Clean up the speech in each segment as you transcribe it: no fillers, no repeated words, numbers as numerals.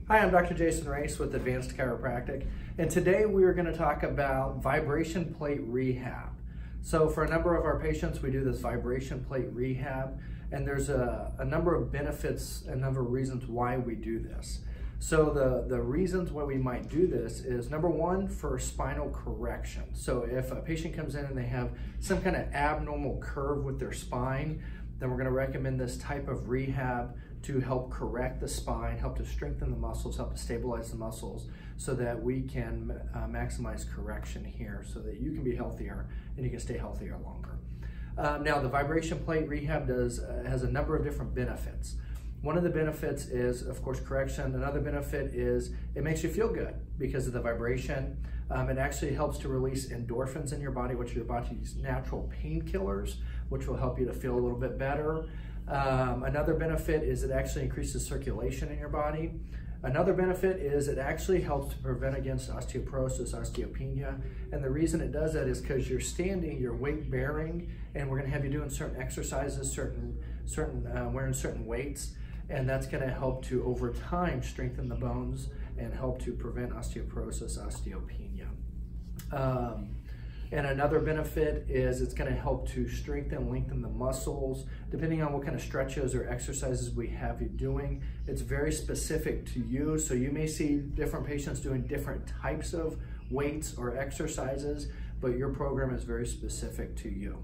Hi, I'm Dr. Jason Raesz with Advanced Chiropractic, and today we are going to talk about vibration plate rehab. So for a number of our patients, we do this vibration plate rehab, and there's a number of benefits, a number of reasons why we do this. So the reasons why we might do this is, number one, for spinal correction. So if a patient comes in and they have some kind of abnormal curve with their spine, then we're going to recommend this type of rehab to help correct the spine, help to strengthen the muscles, help to stabilize the muscles so that we can maximize correction here so that you can be healthier and you can stay healthier longer. Now, the vibration plate rehab has a number of different benefits. One of the benefits is, of course, correction. Another benefit is it makes you feel good because of the vibration. It actually helps to release endorphins in your body, which are your body's natural painkillers, which will help you to feel a little bit better. Another benefit is it actually increases circulation in your body. Another benefit is it actually helps to prevent against osteoporosis, osteopenia. And the reason it does that is because you're standing, you're weight bearing, and we're going to have you doing certain exercises, wearing certain weights. And that's going to help to, over time, strengthen the bones and help to prevent osteoporosis, osteopenia. And another benefit is it's going to help to strengthen, lengthen the muscles. Depending on what kind of stretches or exercises we have you doing, it's very specific to you. So you may see different patients doing different types of weights or exercises, but your program is very specific to you.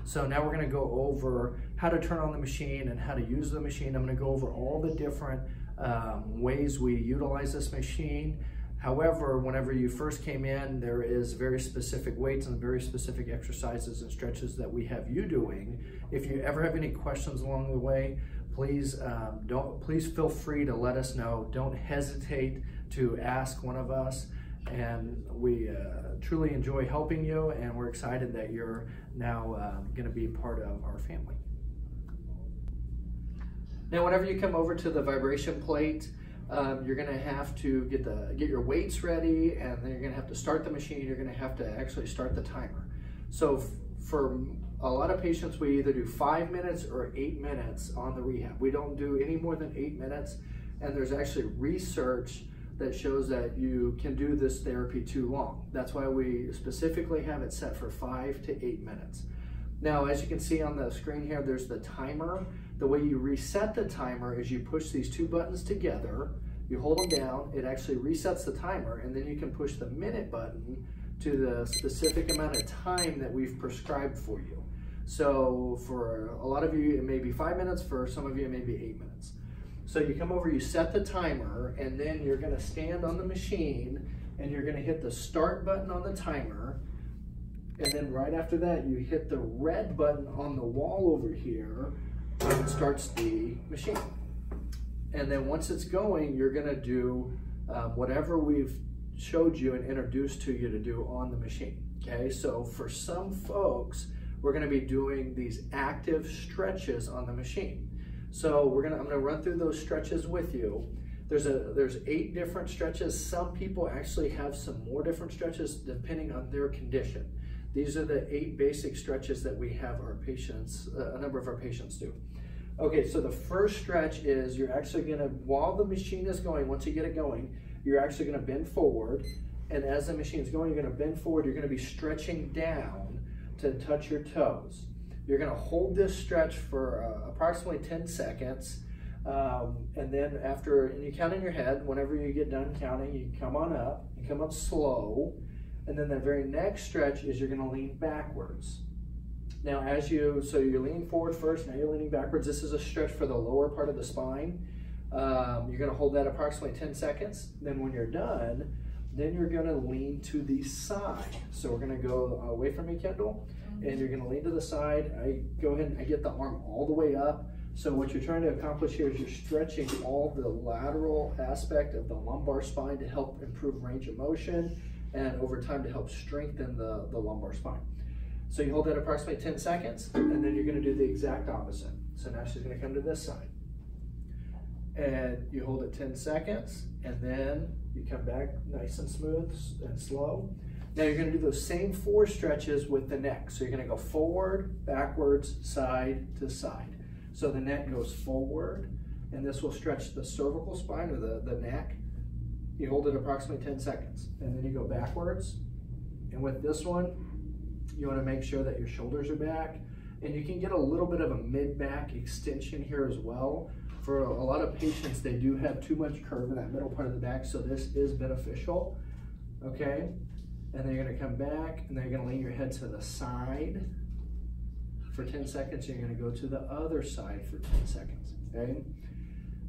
So now we're going to go over how to turn on the machine and how to use the machine. I'm going to go over all the different ways we utilize this machine. However, whenever you first came in, there is very specific weights and very specific exercises and stretches that we have you doing. If you ever have any questions along the way, please feel free to let us know. Don't hesitate to ask one of us. And we truly enjoy helping you, and we're excited that you're now going to be part of our family. Now, whenever you come over to the vibration plate, you're going to have to get your weights ready, and then you're going to have to start the machine. You're going to have to actually start the timer. So for a lot of patients, we either do 5 minutes or 8 minutes on the rehab. We don't do any more than 8 minutes, and there's actually research that shows that you can do this therapy too long. That's why we specifically have it set for 5 to 8 minutes. Now, as you can see on the screen here, there's the timer. The way you reset the timer is you push these two buttons together, you hold them down, it actually resets the timer, and then you can push the minute button to the specific amount of time that we've prescribed for you. So for a lot of you, it may be 5 minutes, for some of you, it may be 8 minutes. So you come over, you set the timer, and then you're gonna stand on the machine, and you're gonna hit the start button on the timer, and then right after that, you hit the red button on the wall over here, and it starts the machine. And then once it's going, you're gonna do whatever we've showed you and introduced to you to do on the machine, okay? So for some folks, we're gonna be doing these active stretches on the machine. So I'm gonna run through those stretches with you. There's 8 different stretches. Some people actually have some more different stretches depending on their condition. These are the 8 basic stretches that we have our patients, a number of our patients do. Okay, so the first stretch is you're actually gonna, while the machine is going, once you get it going, you're actually gonna bend forward. And as the machine's going, you're gonna bend forward, you're gonna be stretching down to touch your toes. You're gonna hold this stretch for approximately 10 seconds. And then and you count in your head, whenever you get done counting, you come on up, you come up slow. And then the very next stretch is you're gonna lean backwards. Now so you're leaning forward first, now you're leaning backwards. This is a stretch for the lower part of the spine. You're gonna hold that approximately 10 seconds. Then when you're done, then you're gonna lean to the side. So we're gonna go away from me, Kendall, and you're gonna lean to the side. I go ahead and I get the arm all the way up. So what you're trying to accomplish here is you're stretching all the lateral aspect of the lumbar spine to help improve range of motion and over time to help strengthen the lumbar spine. So you hold that approximately 10 seconds, and then you're gonna do the exact opposite. So now she's gonna come to this side. And you hold it 10 seconds, and then you come back nice and smooth and slow. Now you're gonna do those same 4 stretches with the neck. So you're gonna go forward, backwards, side to side. So the neck goes forward, and this will stretch the cervical spine or the neck, You hold it approximately 10 seconds, and then you go backwards. And with this one, you want to make sure that your shoulders are back, and you can get a little bit of a mid-back extension here as well. For a lot of patients, they do have too much curve in that middle part of the back, so this is beneficial, okay? And then you're gonna come back, and then you're gonna lean your head to the side for 10 seconds, and you're gonna go to the other side for 10 seconds, okay?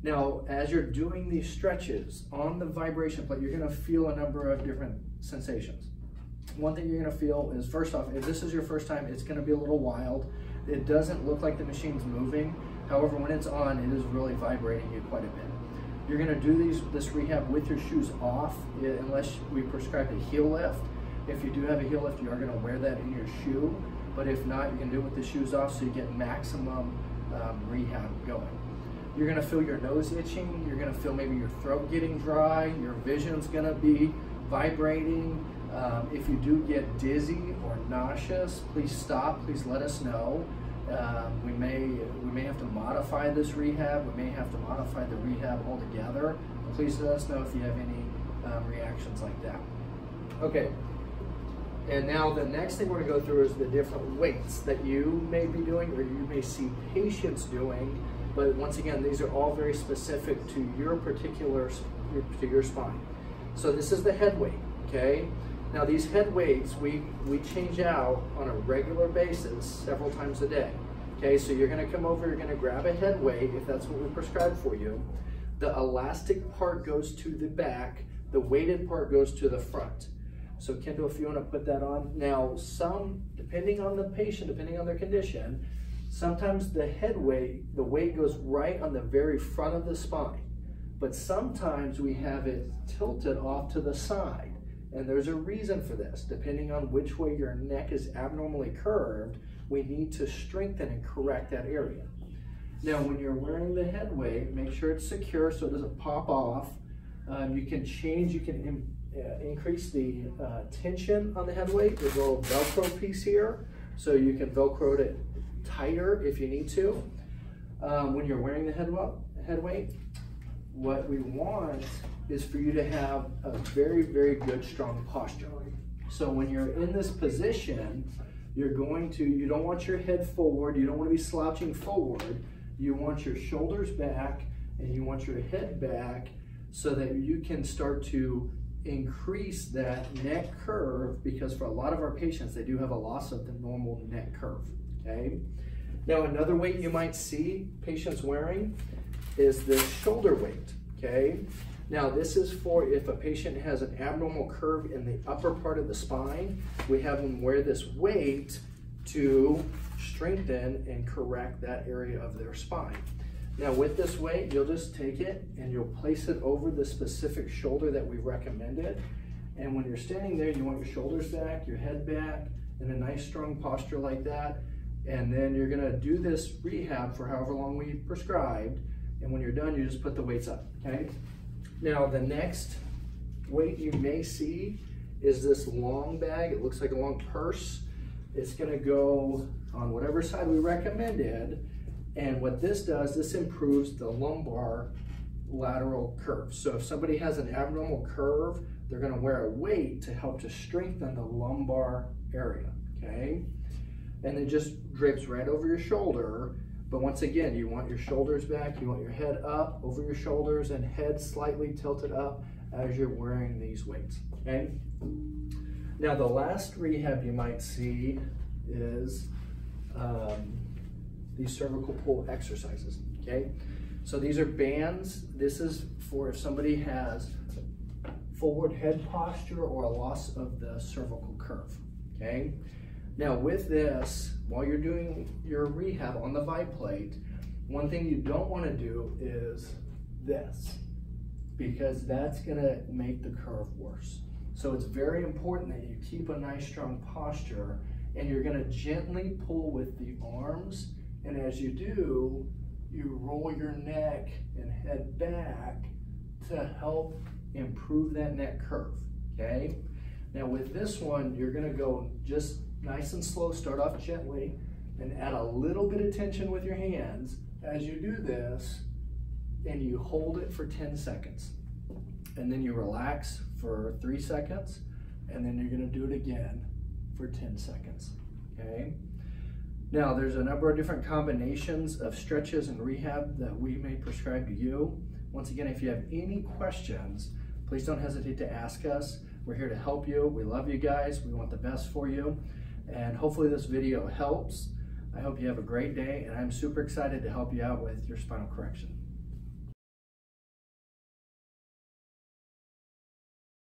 Now, as you're doing these stretches on the vibration plate, you're gonna feel a number of different sensations. One thing you're gonna feel is, first off, if this is your first time, it's gonna be a little wild. It doesn't look like the machine's moving. However, when it's on, it is really vibrating you quite a bit. You're gonna do this rehab with your shoes off, unless we prescribe a heel lift. If you do have a heel lift, you are gonna wear that in your shoe. But if not, you can do it with the shoes off so you get maximum rehab going. You're gonna feel your nose itching. You're gonna feel maybe your throat getting dry. Your vision's gonna be vibrating. If you do get dizzy or nauseous, please stop. Please let us know. We may have to modify this rehab. We may have to modify the rehab altogether. Please let us know if you have any reactions like that. Okay. And now the next thing we're going to go through is the different weights that you may be doing or you may see patients doing. But once again, these are all very specific to your particular spine. So this is the head weight, okay? Now these head weights, we change out on a regular basis several times a day. Okay, so you're gonna come over, you're gonna grab a head weight if that's what we prescribe for you. The elastic part goes to the back, the weighted part goes to the front. So Kendall, if you wanna put that on. Now depending on the patient, depending on their condition, sometimes the head weight, the weight goes right on the very front of the spine. But sometimes we have it tilted off to the side. And there's a reason for this. Depending on which way your neck is abnormally curved, we need to strengthen and correct that area. Now, when you're wearing the head weight, make sure it's secure so it doesn't pop off. You can increase the tension on the head weight. There's a little Velcro piece here, so you can Velcro it tighter if you need to. When you're wearing the head weight, what we want is for you to have a very, very good, strong posture. So when you're in this position, you don't want your head forward, you don't want to be slouching forward, you want your shoulders back and you want your head back so that you can start to increase that neck curve, because for a lot of our patients, they do have a loss of the normal neck curve, okay? Now another weight you might see patients wearing is this shoulder weight, okay? Now this is for if a patient has an abnormal curve in the upper part of the spine, we have them wear this weight to strengthen and correct that area of their spine. Now with this weight, you'll just take it and you'll place it over the specific shoulder that we recommended. And when you're standing there, you want your shoulders back, your head back, in a nice strong posture like that. And then you're gonna do this rehab for however long we prescribed. And when you're done, you just put the weights up, okay? Now the next weight you may see is this long bag. It looks like a long purse. It's gonna go on whatever side we recommended. And what this does, this improves the lumbar lateral curve. So if somebody has an abnormal curve, they're gonna wear a weight to help to strengthen the lumbar area, okay? And it just drapes right over your shoulder. But once again, you want your shoulders back, you want your head up over your shoulders and head slightly tilted up as you're wearing these weights, okay? Now the last rehab you might see is these cervical pull exercises, okay? So these are bands. This is for if somebody has forward head posture or a loss of the cervical curve, okay? Now with this, while you're doing your rehab on the vibe plate, one thing you don't want to do is this, because that's going to make the curve worse. So it's very important that you keep a nice strong posture, and you're going to gently pull with the arms, and as you do, you roll your neck and head back to help improve that neck curve, okay? Now with this one, you're going to go just nice and slow, start off gently, and add a little bit of tension with your hands as you do this, and you hold it for 10 seconds. and then you relax for 3 seconds, and then you're gonna do it again for 10 seconds, okay? Now, there's a number of different combinations of stretches and rehab that we may prescribe to you. Once again, if you have any questions, please don't hesitate to ask us. We're here to help you. We love you guys. We want the best for you. And hopefully this video helps. I hope you have a great day, and I'm super excited to help you out with your spinal correction.